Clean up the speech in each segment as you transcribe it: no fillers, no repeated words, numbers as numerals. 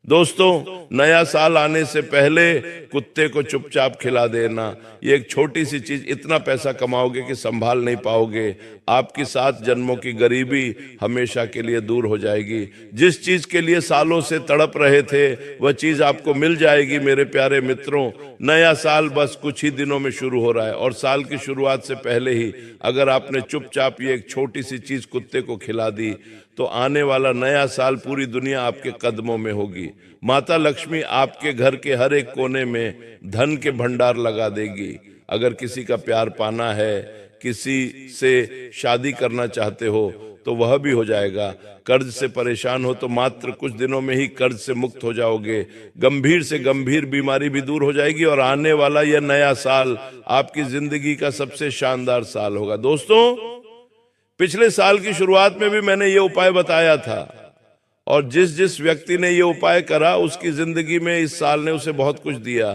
दोस्तों, नया साल आने से पहले कुत्ते को चुपचाप खिला देना, ये एक छोटी सी चीज, इतना पैसा कमाओगे कि संभाल नहीं पाओगे। आपकी 7 जन्मों की गरीबी हमेशा के लिए दूर हो जाएगी। जिस चीज के लिए सालों से तड़प रहे थे वह चीज आपको मिल जाएगी। मेरे प्यारे मित्रों, नया साल बस कुछ ही दिनों में शुरू हो रहा है और साल की शुरुआत से पहले ही अगर आपने चुपचाप ये एक छोटी सी चीज कुत्ते को खिला दी तो आने वाला नया साल पूरी दुनिया आपके कदमों में होगी। माता लक्ष्मी आपके घर के हर एक कोने में धन के भंडार लगा देगी। अगर किसी का प्यार पाना है, किसी से शादी करना चाहते हो तो वह भी हो जाएगा। कर्ज से परेशान हो तो मात्र कुछ दिनों में ही कर्ज से मुक्त हो जाओगे। गंभीर से गंभीर बीमारी भी दूर हो जाएगी और आने वाला यह नया साल आपकी जिंदगी का सबसे शानदार साल होगा। दोस्तों, पिछले साल की शुरुआत में भी मैंने ये उपाय बताया था और जिस जिस व्यक्ति ने ये उपाय करा उसकी जिंदगी में इस साल ने उसे बहुत कुछ दिया।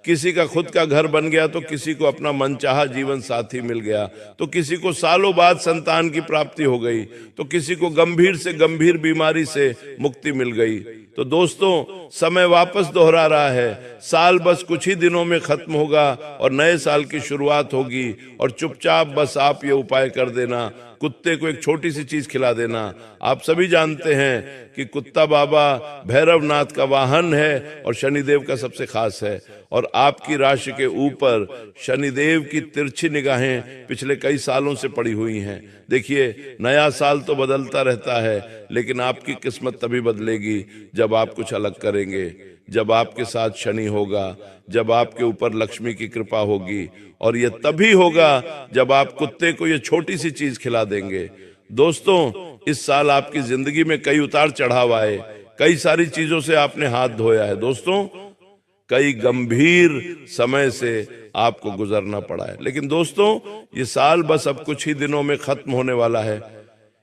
किसी का खुद का घर बन गया तो किसी को अपना मनचाहा जीवन साथी मिल गया, तो किसी को सालों बाद संतान की प्राप्ति हो गई, तो किसी को गंभीर से गंभीर बीमारी से मुक्ति मिल गई। तो दोस्तों, समय वापस दोहरा रहा है। साल बस कुछ ही दिनों में खत्म होगा और नए साल की शुरुआत होगी और चुपचाप बस आप ये उपाय कर देना, कुत्ते को एक छोटी सी चीज खिला देना। आप सभी जानते हैं कि कुत्ता बाबा भैरवनाथ का वाहन है और शनिदेव का सबसे खास है और आपकी राशि के ऊपर शनिदेव की तिरछी निगाहें पिछले कई सालों से पड़ी हुई हैं। देखिए, नया साल तो बदलता रहता है लेकिन आपकी किस्मत तभी बदलेगी जब आप कुछ अलग करेंगे, जब आपके साथ शनि होगा, जब आपके ऊपर लक्ष्मी की कृपा होगी और यह तभी होगा जब आप कुत्ते को ये छोटी सी चीज खिला देंगे। दोस्तों, इस साल आपकी जिंदगी में कई उतार चढ़ाव आए, कई सारी चीजों से आपने हाथ धोया है। दोस्तों, कई गंभीर समय से आपको गुजरना पड़ा है, लेकिन दोस्तों ये साल बस अब कुछ ही दिनों में खत्म होने वाला है।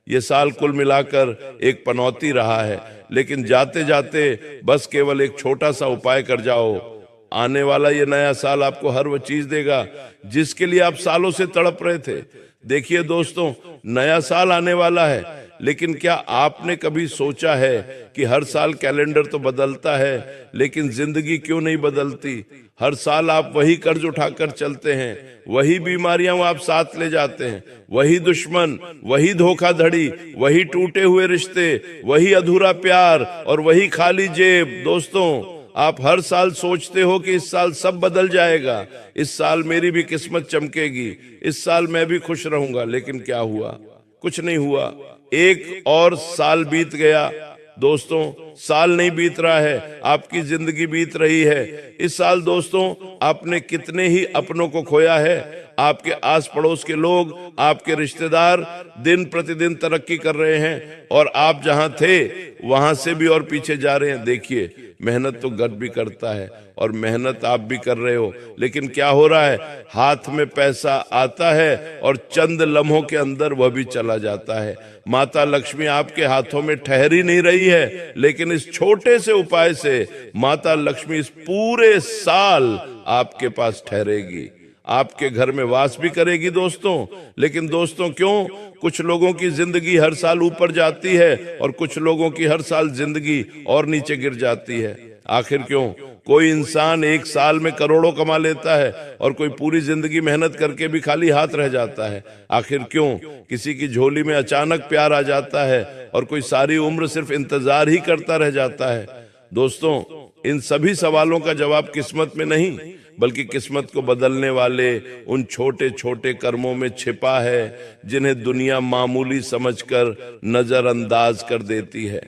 ये साल कुल मिलाकर एक पनौती रहा है, लेकिन जाते जाते बस केवल एक छोटा सा उपाय कर जाओ। आने वाला ये नया साल आपको हर वो चीज देगा जिसके लिए आप सालों से तड़प रहे थे। देखिए दोस्तों, नया साल आने वाला है, लेकिन क्या आपने कभी सोचा है कि हर साल कैलेंडर तो बदलता है लेकिन जिंदगी क्यों नहीं बदलती? हर साल आप वही कर्ज उठाकर चलते हैं, वही बीमारियां आप साथ ले जाते हैं, वही दुश्मन, वही धोखाधड़ी, वही टूटे हुए रिश्ते, वही अधूरा प्यार और वही खाली जेब। दोस्तों, आप हर साल सोचते हो कि इस साल सब बदल जाएगा, इस साल मेरी भी किस्मत चमकेगी, इस साल मैं भी खुश रहूंगा, लेकिन क्या हुआ? कुछ नहीं हुआ। एक और साल बीत गया। दोस्तों, साल नहीं बीत रहा है, आपकी जिंदगी बीत रही है। इस साल दोस्तों आपने कितने ही अपनों को खोया है। आपके आस पड़ोस के लोग, आपके रिश्तेदार दिन प्रतिदिन तरक्की कर रहे हैं और आप जहां थे वहां से भी और पीछे जा रहे हैं। देखिए, मेहनत तो गद भी करता है और मेहनत आप भी कर रहे हो, लेकिन क्या हो रहा है? हाथ में पैसा आता है और चंद लम्हों के अंदर वह भी चला जाता है। माता लक्ष्मी आपके हाथों में ठहरी नहीं रही है, लेकिन इस छोटे से उपाय से माता लक्ष्मी इस पूरे साल आपके पास ठहरेगी, आपके घर में वास भी करेगी। दोस्तों, लेकिन दोस्तों क्यों कुछ लोगों की जिंदगी हर साल ऊपर जाती है और कुछ लोगों की हर साल जिंदगी और नीचे गिर जाती है? आखिर क्यों? कोई इंसान एक साल में करोड़ों कमा लेता है और कोई पूरी जिंदगी मेहनत करके भी खाली हाथ रह जाता है। आखिर क्यों? किसी की झोली में अचानक प्यार आ जाता है और कोई सारी उम्र सिर्फ इंतजार ही करता रह जाता है। दोस्तों, इन सभी सवालों का जवाब किस्मत में नहीं बल्कि किस्मत को बदलने वाले उन छोटे छोटे कर्मों में छिपा है जिन्हें दुनिया मामूली समझकर नजरअंदाज कर देती है।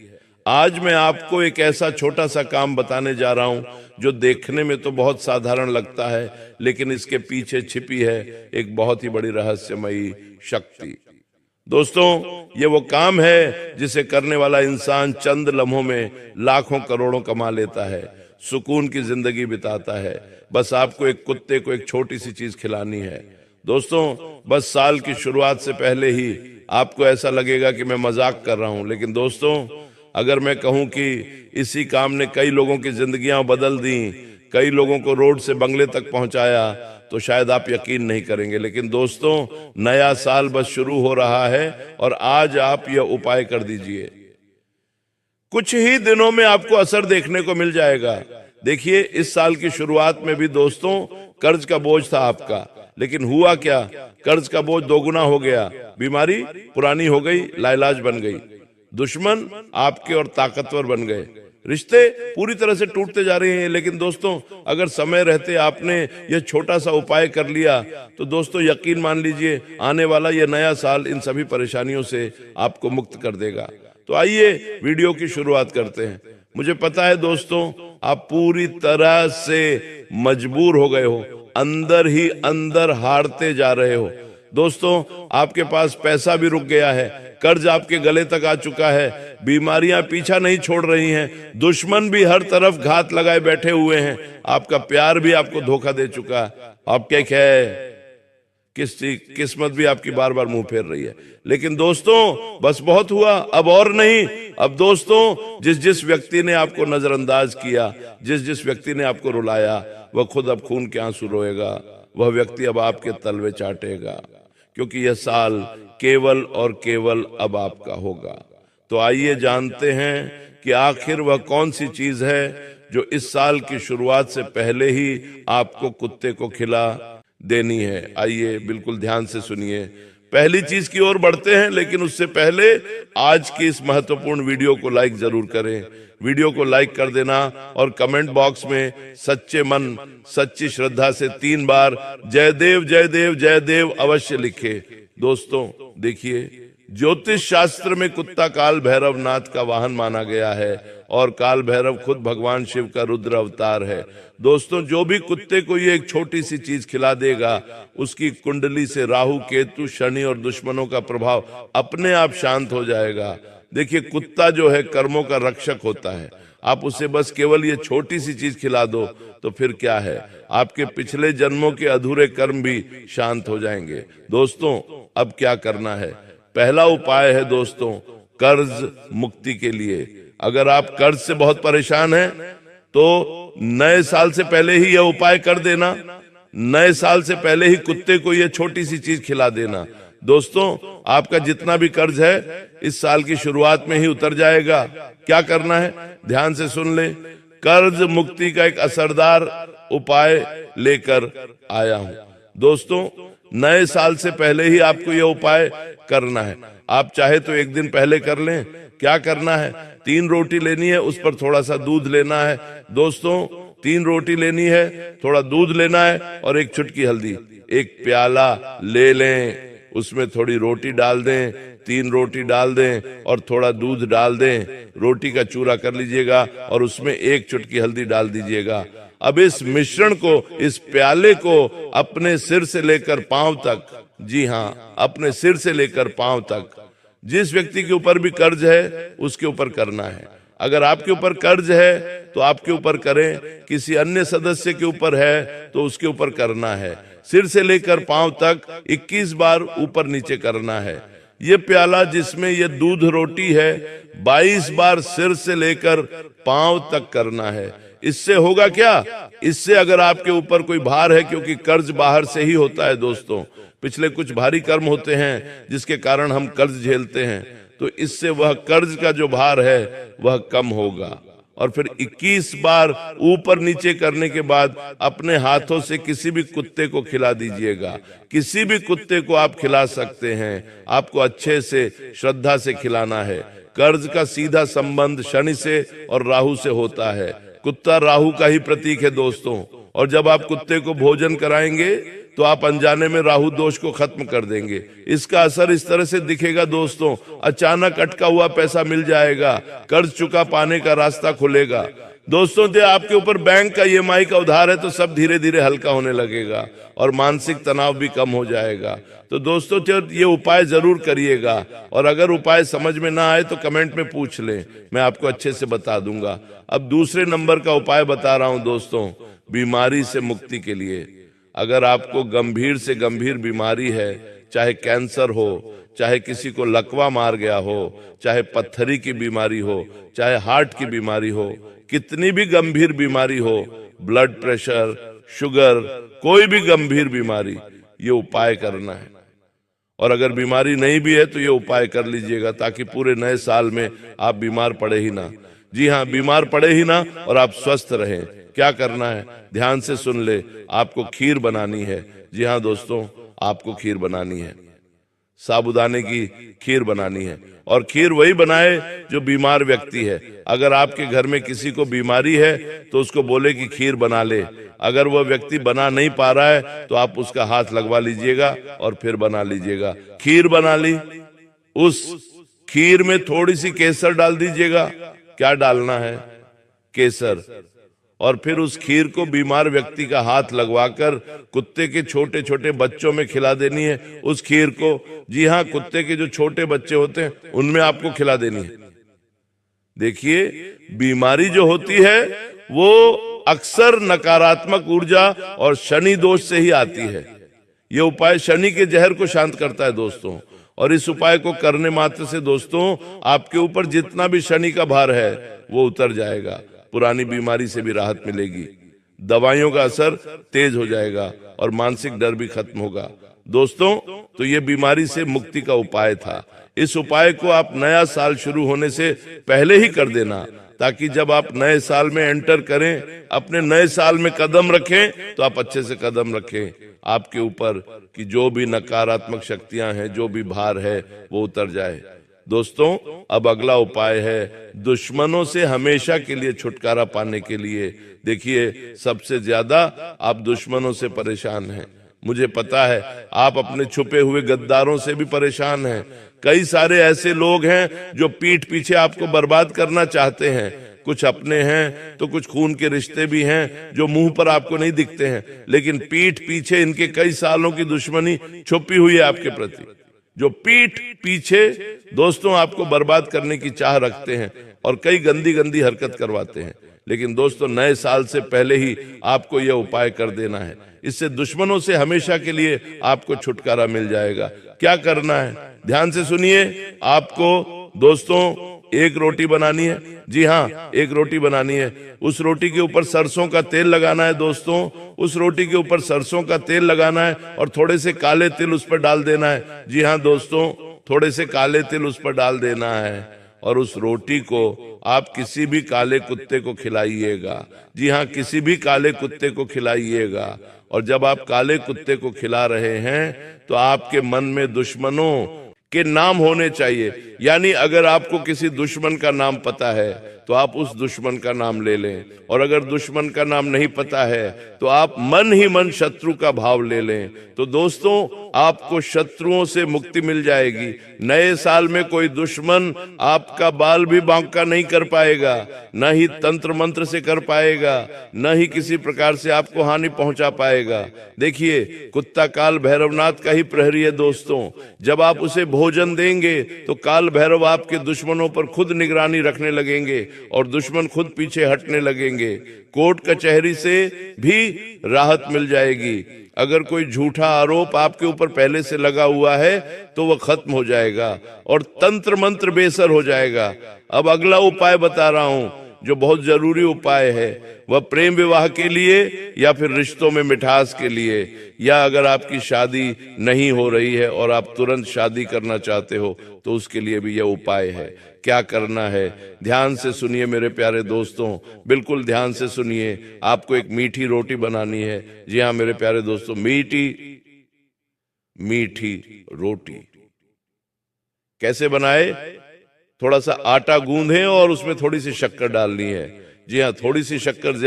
आज मैं आपको एक ऐसा छोटा सा काम बताने जा रहा हूं जो देखने में तो बहुत साधारण लगता है, लेकिन इसके पीछे छिपी है एक बहुत ही बड़ी रहस्यमयी शक्ति। दोस्तों, ये वो काम है जिसे करने वाला इंसान चंद लम्हों में लाखों करोड़ों कमा लेता है, सुकून की जिंदगी बिताता है। बस आपको एक कुत्ते को एक छोटी सी चीज खिलानी है। दोस्तों, बस साल की शुरुआत से पहले ही आपको ऐसा लगेगा कि मैं मजाक कर रहा हूं, लेकिन दोस्तों अगर मैं कहूं कि इसी काम ने कई लोगों की जिंदगियां बदल दी, कई लोगों को रोड से बंगले तक पहुंचाया, तो शायद आप यकीन नहीं करेंगे। लेकिन दोस्तों, नया साल बस शुरू हो रहा है और आज आप यह उपाय कर दीजिए। कुछ ही दिनों में आपको असर देखने को मिल जाएगा। देखिए, इस साल की शुरुआत में भी दोस्तों कर्ज का बोझ था आपका, लेकिन हुआ क्या, कर्ज का बोझ दोगुना हो गया, बीमारी पुरानी हो गई, लाइलाज बन गई, दुश्मन आपके और ताकतवर बन गए, रिश्ते पूरी तरह से टूटते जा रहे हैं। लेकिन दोस्तों, अगर समय रहते आपने यह छोटा सा उपाय कर लिया तो दोस्तों यकीन मान लीजिए, आने वाला यह नया साल इन सभी परेशानियों से आपको मुक्त कर देगा। तो आइए वीडियो की शुरुआत करते हैं। मुझे पता है दोस्तों, आप पूरी तरह से मजबूर हो गए हो, अंदर ही अंदर हारते जा रहे हो। दोस्तों, आपके पास पैसा भी रुक गया है, कर्ज आपके गले तक आ चुका है, बीमारियां पीछा नहीं छोड़ रही हैं, दुश्मन भी हर तरफ घात लगाए बैठे हुए हैं, आपका प्यार भी आपको धोखा दे चुका है, आप क्या है, किस्मत भी आपकी बार बार मुंह फेर रही है। लेकिन दोस्तों, बस बहुत हुआ, अब और नहीं। अब दोस्तों, जिस जिस व्यक्ति ने आपको नजरअंदाज किया, जिस जिस व्यक्ति ने आपको रुलाया, वह खुद अब खून के आंसू रोएगा, वह व्यक्ति अब आपके तलवे चाटेगा, क्योंकि यह साल केवल और केवल अब आपका होगा। तो आइए जानते हैं कि आखिर वह कौन सी चीज है जो इस साल की शुरुआत से पहले ही आपको कुत्ते को खिला देनी है। आइए बिल्कुल ध्यान से सुनिए। पहली चीज की ओर बढ़ते हैं, लेकिन उससे पहले आज की इस महत्वपूर्ण वीडियो को लाइक जरूर करें। वीडियो को लाइक कर देना और कमेंट बॉक्स में सच्चे मन सच्ची श्रद्धा से 3 बार जय देव जय देव जय देव अवश्य लिखे। दोस्तों देखिए, ज्योतिष शास्त्र में कुत्ता काल भैरव नाथ का वाहन माना गया है और काल भैरव खुद भगवान शिव का रुद्र अवतार है। दोस्तों, जो भी कुत्ते को ये एक छोटी सी चीज खिला देगा, उसकी कुंडली से राहु केतु शनि और दुश्मनों का प्रभाव अपने आप शांत हो जाएगा। देखिए, कुत्ता जो है कर्मों का रक्षक होता है। आप उसे बस केवल ये छोटी सी चीज खिला दो तो फिर क्या है, आपके पिछले जन्मों के अधूरे कर्म भी शांत हो जाएंगे। दोस्तों, अब क्या करना है? पहला उपाय है दोस्तों, कर्ज मुक्ति के लिए। अगर आप कर्ज से बहुत परेशान हैं तो नए साल से पहले ही यह उपाय कर देना। नए साल से पहले ही कुत्ते को यह छोटी सी चीज खिला देना। दोस्तों, आपका जितना भी कर्ज है इस साल की शुरुआत में ही उतर जाएगा। क्या करना है, ध्यान से सुन ले। कर्ज मुक्ति का एक असरदार उपाय लेकर आया हूं। दोस्तों, नए साल से पहले ही आपको यह उपाय करना है। आप चाहे तो एक दिन पहले कर लें। क्या करना है, 3 रोटी लेनी है, उस पर थोड़ा सा दूध लेना है। दोस्तों, 3 रोटी लेनी है, थोड़ा दूध लेना है और एक चुटकी हल्दी। एक प्याला ले लें, उसमें थोड़ी रोटी डाल दें, 3 रोटी डाल दें और थोड़ा दूध डाल दें। रोटी का चूरा कर लीजिएगा और उसमें एक चुटकी हल्दी डाल दीजिएगा। अब इस मिश्रण को, इस प्याले को अपने सिर से लेकर पांव तक, जी हाँ, अपने सिर से लेकर पांव तक, जिस व्यक्ति के ऊपर भी कर्ज है उसके ऊपर करना है। अगर आपके ऊपर कर्ज है तो आपके ऊपर करें, किसी अन्य सदस्य के ऊपर है तो उसके ऊपर करना है। सिर से लेकर पांव तक 21 बार ऊपर नीचे करना है। ये प्याला जिसमें ये दूध रोटी है 22 बार सिर से लेकर पांव तक करना है। इससे होगा क्या, इससे अगर आपके ऊपर कोई भार है, क्योंकि कर्ज बाहर से ही होता है दोस्तों, पिछले कुछ भारी कर्म होते हैं जिसके कारण हम कर्ज झेलते हैं, तो इससे वह कर्ज का जो भार है वह कम होगा। और फिर 21 बार ऊपर नीचे करने के बाद अपने हाथों से किसी भी कुत्ते को खिला दीजिएगा। किसी भी कुत्ते को आप खिला सकते हैं, आपको अच्छे से श्रद्धा से खिलाना है। कर्ज का सीधा संबंध शनि से और राहु से होता है। कुत्ता राहु का ही प्रतीक है दोस्तों, और जब आप कुत्ते को भोजन कराएंगे तो आप अनजाने में राहु दोष को खत्म कर देंगे। इसका असर इस तरह से दिखेगा दोस्तों, अचानक अटका हुआ पैसा मिल जाएगा, कर्ज चुका पाने का रास्ता खुलेगा। दोस्तों, जो आपके ऊपर बैंक का EMI का उधार है तो सब धीरे धीरे हल्का होने लगेगा और मानसिक तनाव भी कम हो जाएगा। तो दोस्तों, ये उपाय जरूर करिएगा, और अगर उपाय समझ में ना आए तो कमेंट में पूछ लें, मैं आपको अच्छे से बता दूंगा। अब दूसरे नंबर का उपाय बता रहा हूं दोस्तों, बीमारी से मुक्ति के लिए। अगर आपको गंभीर से गंभीर बीमारी है, चाहे कैंसर हो, चाहे किसी को लकवा मार गया हो, चाहे पत्थरी की बीमारी हो, चाहे हार्ट की बीमारी हो, कितनी भी गंभीर बीमारी हो, ब्लड प्रेशर, शुगर, कोई भी गंभीर बीमारी, ये उपाय करना है। और अगर बीमारी नहीं भी है तो ये उपाय कर लीजिएगा ताकि पूरे नए साल में आप बीमार पड़े ही ना। जी हाँ, बीमार पड़े ही ना और आप स्वस्थ रहें। क्या करना है, ध्यान से सुन ले। आपको खीर बनानी है। जी हाँ दोस्तों, आपको खीर बनानी है, साबूदाने की खीर बनानी है। और खीर वही बनाए जो बीमार व्यक्ति है। अगर आपके घर में किसी को बीमारी है तो उसको बोले कि खीर बना ले। अगर वह व्यक्ति बना नहीं पा रहा है तो आप उसका हाथ लगवा लीजिएगा और फिर बना लीजिएगा। खीर बना ली, उस खीर में थोड़ी सी केसर डाल दीजिएगा। क्या डालना है? केसर। और फिर उस खीर को बीमार व्यक्ति का हाथ लगवाकर कुत्ते के छोटे छोटे बच्चों में खिला देनी है उस खीर को। जी हाँ, कुत्ते के जो छोटे बच्चे होते हैं उनमें आपको खिला देनी है। देखिए, बीमारी जो होती है वो अक्सर नकारात्मक ऊर्जा और शनि दोष से ही आती है। ये उपाय शनि के जहर को शांत करता है दोस्तों। और इस उपाय को करने मात्र से दोस्तों आपके ऊपर जितना भी शनि का भार है वो उतर जाएगा। पुरानी बीमारी से भी राहत मिलेगी, दवाइयों का असर तेज हो जाएगा और मानसिक डर भी खत्म होगा। दोस्तों, तो ये बीमारी से मुक्ति का उपाय था। इस उपाय को आप नया साल शुरू होने से पहले ही कर देना ताकि जब आप नए साल में एंटर करें, अपने नए साल में कदम रखें तो आप अच्छे से कदम रखें। आपके ऊपर कि जो भी नकारात्मक शक्तियां हैं, जो भी भार है वो उतर जाए। दोस्तों, अब अगला उपाय है दुश्मनों से हमेशा के लिए छुटकारा पाने के लिए। देखिए, सबसे ज्यादा आप दुश्मनों से परेशान हैं। मुझे पता है आप अपने छुपे हुए गद्दारों से भी परेशान हैं। कई सारे ऐसे लोग हैं जो पीठ पीछे आपको बर्बाद करना चाहते हैं। कुछ अपने हैं तो कुछ खून के रिश्ते भी हैं जो मुंह पर आपको नहीं दिखते हैं, लेकिन पीठ पीछे इनके कई सालों की दुश्मनी छुपी हुई है आपके प्रति। जो पीठ पीछे दोस्तों आपको बर्बाद करने की चाह रखते हैं और कई गंदी गंदी हरकत करवाते हैं। लेकिन दोस्तों, नए साल से पहले ही आपको यह उपाय कर देना है। इससे दुश्मनों से हमेशा के लिए आपको छुटकारा मिल जाएगा। क्या करना है, ध्यान से सुनिए। आपको दोस्तों एक रोटी बनानी है। जी हाँ, एक रोटी बनानी है। उस रोटी के ऊपर सरसों का तेल लगाना है दोस्तों। उस रोटी के ऊपर सरसों का तेल लगाना है और थोड़े से काले तिल उस पर डाल देना है। जी हाँ दोस्तों, थोड़े से काले तिल उस पर डाल देना है और उस रोटी को आप किसी भी काले कुत्ते को खिलाइएगा। जी हाँ, किसी भी काले कुत्ते को खिलाइएगा। और जब आप काले कुत्ते को खिला रहे हैं तो आपके मन में दुश्मनों के नाम होने चाहिए। यानी अगर आपको किसी दुश्मन का नाम पता है तो आप उस दुश्मन का नाम ले लें, और अगर दुश्मन का नाम नहीं पता है तो आप मन ही मन शत्रु का भाव ले लें। तो दोस्तों, आपको शत्रुओं से मुक्ति मिल जाएगी। नए साल में कोई दुश्मन आपका बाल भी बांका नहीं कर पाएगा, न ही तंत्र मंत्र से कर पाएगा, न ही किसी प्रकार से आपको हानि पहुंचा पाएगा। देखिए, कुत्ता काल भैरवनाथ का ही प्रहरी है दोस्तों। जब आप उसे भोजन देंगे तो काल भैरव आपके दुश्मनों पर खुद निगरानी रखने लगेंगे और दुश्मन खुद पीछे हटने लगेंगे। कोर्ट कचहरी से भी राहत मिल जाएगी। अगर कोई झूठा आरोप आपके ऊपर पहले से लगा हुआ है तो वह खत्म हो जाएगा और तंत्र मंत्र बेसर हो जाएगा। अब अगला उपाय बता रहा हूं जो बहुत जरूरी उपाय है। वह प्रेम विवाह के लिए या फिर रिश्तों में मिठास के लिए, या अगर आपकी शादी नहीं हो रही है और आप तुरंत शादी करना चाहते हो तो उसके लिए भी यह उपाय है। क्या करना है, ध्यान से सुनिए मेरे प्यारे दोस्तों, बिल्कुल ध्यान से सुनिए। आपको एक मीठी रोटी बनानी है। जी हाँ मेरे प्यारे दोस्तों, मीठी रोटी कैसे बनाए? थोड़ा सा आटा गूंदें और उसमें थोड़ी सी शक्कर डालनी है। जी हाँ, थोड़ी सी शक्कर,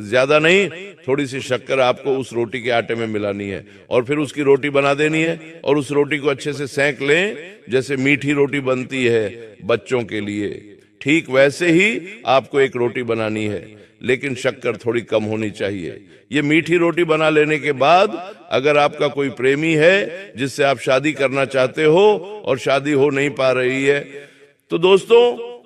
ज्यादा नहीं, थोड़ी सी शक्कर आपको उस रोटी के आटे में मिलानी है और फिर उसकी रोटी बना देनी है। और उस रोटी को अच्छे से सेंक लें जैसे मीठी रोटी बनती है बच्चों के लिए। ठीक वैसे ही आपको एक रोटी बनानी है, लेकिन शक्कर थोड़ी कम होनी चाहिए। ये मीठी रोटी बना लेने के बाद अगर आपका कोई प्रेमी है जिससे आप शादी करना चाहते हो और शादी हो नहीं पा रही है तो दोस्तों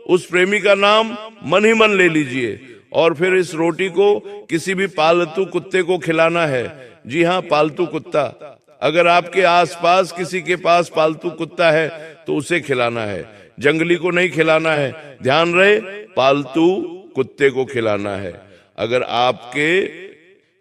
उस प्रेमी का नाम मन ही मन ले लीजिए और फिर इस रोटी को किसी भी पालतू कुत्ते को खिलाना है। जी हाँ, पालतू कुत्ता। अगर आपके आसपास किसी के पास पालतू कुत्ता है तो उसे खिलाना है, जंगली को नहीं खिलाना है। ध्यान रहे, पालतू कुत्ते को खिलाना है। अगर आपके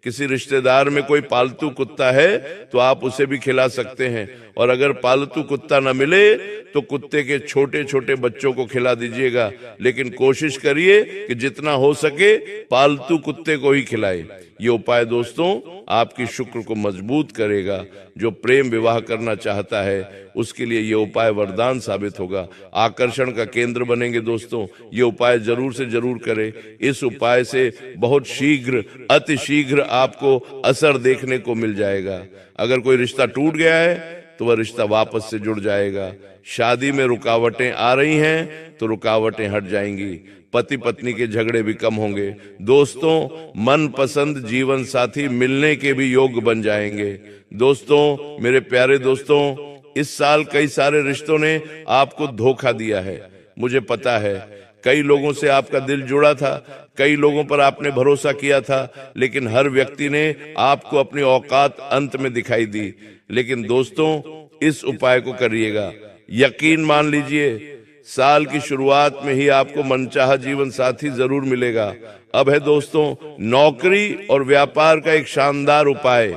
किसी रिश्तेदार में कोई पालतू कुत्ता है तो आप उसे भी खिला सकते हैं। और अगर पालतू कुत्ता न मिले तो कुत्ते के छोटे छोटे बच्चों को खिला दीजिएगा, लेकिन कोशिश करिए कि जितना हो सके पालतू कुत्ते को ही खिलाए। ये उपाय दोस्तों आपकी शुक्र को मजबूत करेगा। जो प्रेम विवाह करना चाहता है उसके लिए ये उपाय वरदान साबित होगा, आकर्षण का केंद्र बनेंगे। दोस्तों ये उपाय जरूर से जरूर करें। इस उपाय से बहुत शीघ्र, अति शीघ्र आपको असर देखने को मिल जाएगा। अगर कोई रिश्ता टूट गया है तो वह रिश्ता वापस से जुड़ जाएगा। शादी में रुकावटें आ रही हैं तो रुकावटें हट जाएंगी। पति पत्नी के झगड़े भी कम होंगे। दोस्तों मनपसंद जीवन साथी मिलने के भी योग बन जाएंगे। दोस्तों मेरे प्यारे दोस्तों, इस साल कई सारे रिश्तों ने आपको धोखा दिया है, मुझे पता है। कई लोगों से आपका दिल जुड़ा था, कई लोगों पर आपने भरोसा किया था, लेकिन हर व्यक्ति ने आपको अपनी औकात अंत में दिखाई दी। लेकिन दोस्तों इस उपाय को करिएगा, यकीन मान लीजिए साल की शुरुआत में ही आपको मनचाहा जीवन साथी जरूर मिलेगा। अब है दोस्तों नौकरी और व्यापार का एक शानदार उपाय,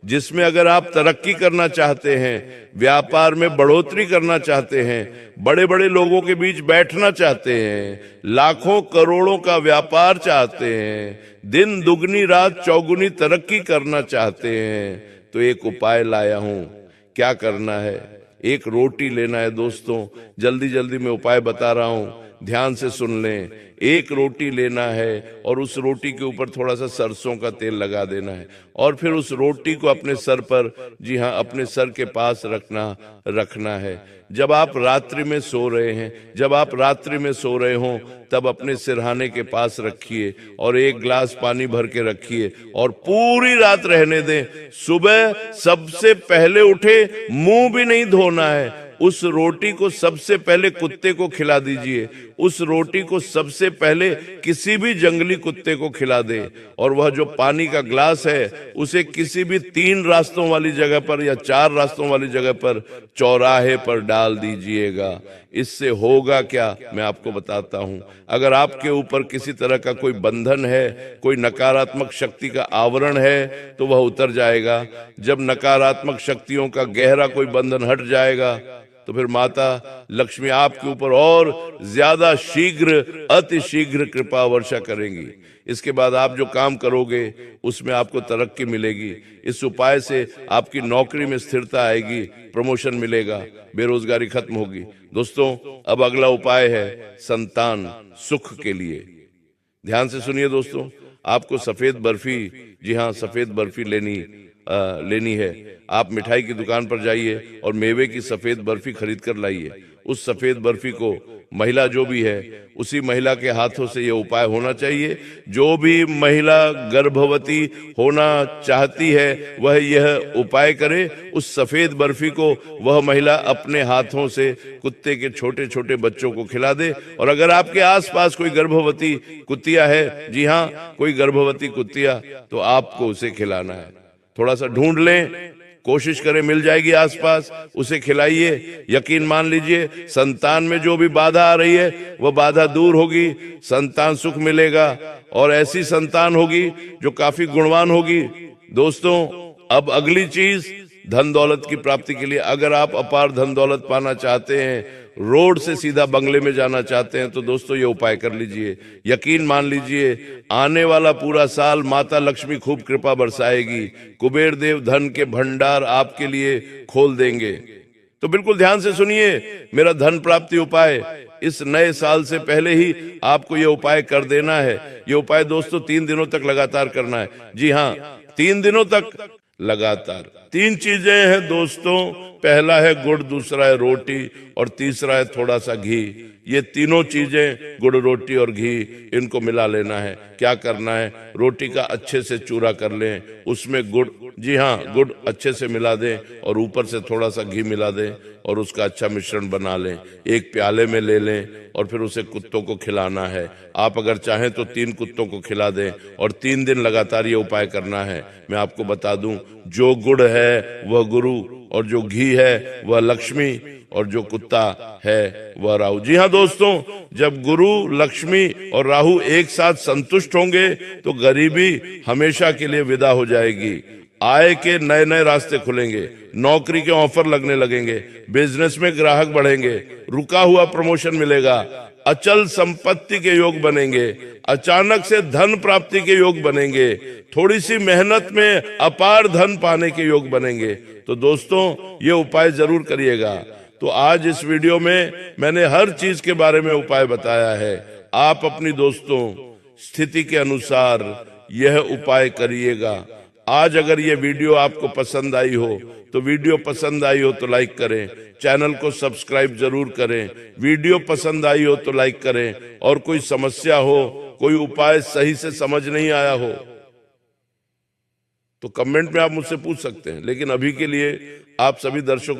जिसमें अगर आप तरक्की करना चाहते हैं, व्यापार में बढ़ोतरी करना चाहते हैं, बड़े बड़े लोगों के बीच बैठना चाहते हैं, लाखों करोड़ों का व्यापार चाहते हैं, दिन दुगनी रात चौगुनी तरक्की करना चाहते हैं, तो एक उपाय लाया हूं। क्या करना है? एक रोटी लेना है दोस्तों। जल्दी जल्दी मैं उपाय बता रहा हूं, ध्यान से सुन लें। एक रोटी लेना है और उस रोटी के ऊपर थोड़ा सा सरसों का तेल लगा देना है और फिर उस रोटी को अपने सर पर, जी हाँ अपने सर के पास रखना है। जब आप रात्रि में सो रहे हैं, जब आप रात्रि में सो रहे हों तब अपने सिरहाने के पास रखिए और एक गिलास पानी भर के रखिए और पूरी रात रहने दें। सुबह सबसे पहले उठे, मुंह भी नहीं धोना है, उस रोटी को सबसे पहले कुत्ते को खिला दीजिए। उस रोटी को सबसे पहले किसी भी जंगली कुत्ते को खिला दे और वह जो पानी का ग्लास है उसे किसी भी 3 रास्तों वाली जगह पर या 4 रास्तों वाली जगह पर चौराहे पर डाल दीजिएगा। इससे होगा क्या मैं आपको बताता हूं। अगर आपके ऊपर किसी तरह का कोई बंधन है, कोई नकारात्मक शक्ति का आवरण है तो वह उतर जाएगा। जब नकारात्मक शक्तियों का गहरा कोई बंधन हट जाएगा तो फिर माता लक्ष्मी आपके ऊपर और ज्यादा शीघ्र, अति शीघ्र कृपा वर्षा करेंगी। इसके बाद आप जो काम करोगे उसमें आपको तरक्की मिलेगी। इस उपाय से आपकी नौकरी में स्थिरता आएगी, प्रमोशन मिलेगा, बेरोजगारी खत्म होगी। दोस्तों अब अगला उपाय है संतान सुख के लिए। ध्यान से सुनिए दोस्तों, आपको सफेद बर्फी, जी हाँ सफेद बर्फी लेनी है। आप मिठाई की दुकान पर जाइए और मेवे की सफेद बर्फी खरीद कर लाइए। उस सफेद बर्फी को महिला जो भी है उसी महिला के हाथों से यह उपाय होना चाहिए। जो भी महिला गर्भवती होना चाहती है वह यह उपाय करे। उस सफेद बर्फी को वह महिला अपने हाथों से कुत्ते के छोटे छोटे बच्चों को खिला दे। और अगर आपके आसपास कोई गर्भवती कुत्तिया है, जी हाँ कोई गर्भवती कुत्तिया, तो आपको उसे खिलाना है। थोड़ा सा ढूंढ लें, कोशिश करें, मिल जाएगी आसपास, उसे खिलाइए। यकीन मान लीजिए संतान में जो भी बाधा आ रही है वह बाधा दूर होगी, संतान सुख मिलेगा और ऐसी संतान होगी जो काफी गुणवान होगी। दोस्तों अब अगली चीज धन दौलत की प्राप्ति के लिए, अगर आप अपार धन दौलत पाना चाहते हैं, रोड से सीधा बंगले में जाना चाहते हैं, तो दोस्तों ये उपाय कर लीजिए। यकीन मान लीजिए आने वाला पूरा साल माता लक्ष्मी खूब कृपा बरसाएगी, कुबेर देव धन के भंडार आपके लिए खोल देंगे। तो बिल्कुल ध्यान से सुनिए मेरा धन प्राप्ति उपाय। इस नए साल से पहले ही आपको ये उपाय कर देना है। ये उपाय दोस्तों 3 दिनों तक लगातार करना है। जी हाँ 3 दिनों तक लगातार। 3 चीजें हैं दोस्तों, पहला है गुड़, दूसरा है रोटी और तीसरा है थोड़ा सा घी। ये तीनों चीजें गुड़, रोटी और घी, इनको मिला लेना है। क्या करना है, रोटी का अच्छे से चूरा कर लें, उसमें गुड़, जी हाँ गुड़ अच्छे से मिला दें और ऊपर से थोड़ा सा घी मिला दें और उसका अच्छा मिश्रण बना लें। एक प्याले में ले लें और फिर उसे कुत्तों को खिलाना है। आप अगर चाहें तो 3 कुत्तों को खिला दें और 3 दिन लगातार ये उपाय करना है। मैं आपको बता दूं, जो गुड़ है वह गुरु और जो घी है वह लक्ष्मी और जो कुत्ता है वह राहु। जी हाँ दोस्तों, जब गुरु, लक्ष्मी और राहु एक साथ संतुष्ट होंगे तो गरीबी हमेशा के लिए विदा हो जाएगी। आय के नए नए रास्ते खुलेंगे, नौकरी के ऑफर लगने लगेंगे, बिजनेस में ग्राहक बढ़ेंगे, रुका हुआ प्रमोशन मिलेगा, अचल संपत्ति के योग बनेंगे, अचानक से धन प्राप्ति के योग बनेंगे, थोड़ी सी मेहनत में अपार धन पाने के योग बनेंगे। तो दोस्तों ये उपाय जरूर करिएगा। तो आज इस वीडियो में मैंने हर चीज के बारे में उपाय बताया है। आप अपनी दोस्तों स्थिति के अनुसार यह उपाय करिएगा। आज अगर ये वीडियो आपको पसंद आई हो तो वीडियो पसंद आई हो तो लाइक करें, चैनल को सब्सक्राइब जरूर करें। वीडियो पसंद आई हो तो लाइक करें, और कोई समस्या हो, कोई उपाय सही से समझ नहीं आया हो तो कमेंट में आप मुझसे पूछ सकते हैं। लेकिन अभी के लिए आप सभी दर्शकों